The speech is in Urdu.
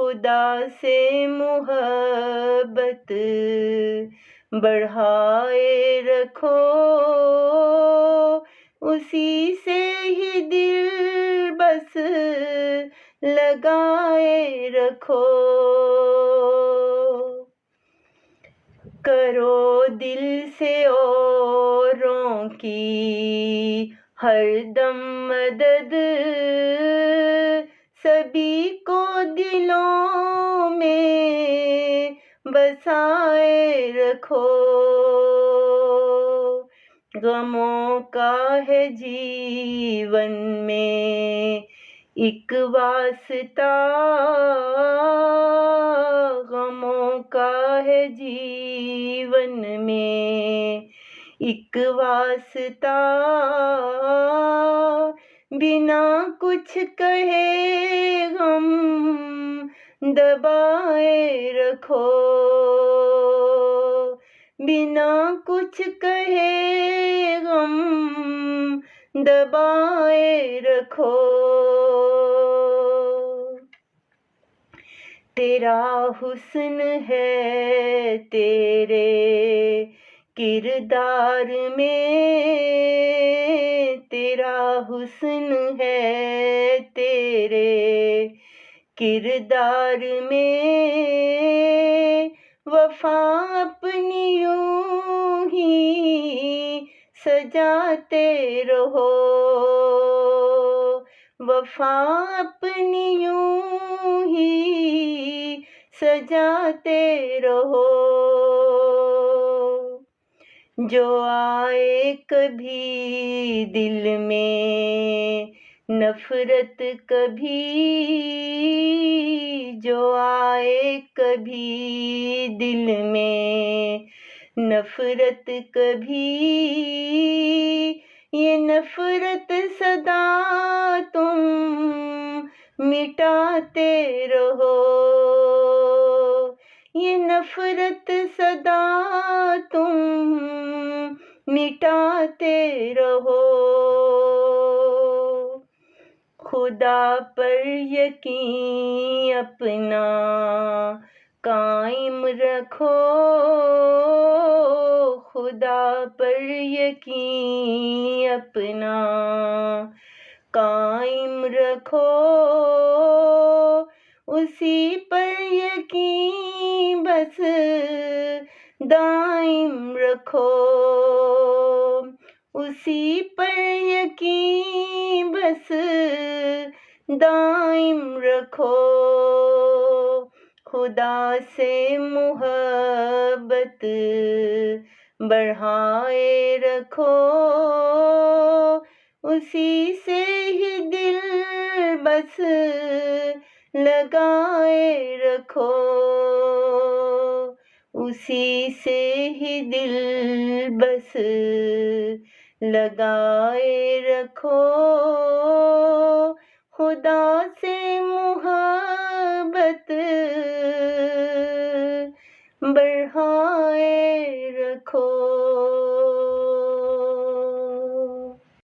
خدا سے محبت بڑھائے رکھو، اسی سے ہی دل بس لگائے رکھو۔ کرو دل سے اوروں کی ہر دم مدد، سبھی کو دلوں میں بسائے رکھو۔ غموں کا ہے جیون میں ایک واسطہ، غموں کا ہے جیون میں ایک واسطہ، بنا کچھ کہے غم دبائے رکھو، بنا کچھ کہے غم دبائے رکھو۔ تیرا حسن ہے تیرے کردار میں، تیرا حسن ہے تیرے کردار میں، وفا اپنی یوں ہی سجاتے رہو، وفا اپنی یوں ہی سجاتے رہو۔ جو آئے کبھی دل میں نفرت کبھی، جو آئے کبھی دل میں نفرت کبھی، یہ نفرت سدا تم مٹاتے رہو، یہ نفرت سدا تم مٹاتے رہو۔ خدا پر یقین اپنا قائم رکھو، خدا پر یقین اپنا قائم رکھو، اسی پر یقین بس دائم رکھو، اسی پر یقین بس دائم رکھو۔ خدا سے محبت بڑھائے رکھو، اسی سے ہی دل بس لگائے رکھو، اسی سے ہی دل بس لگائے رکھو۔ خدا سے محبت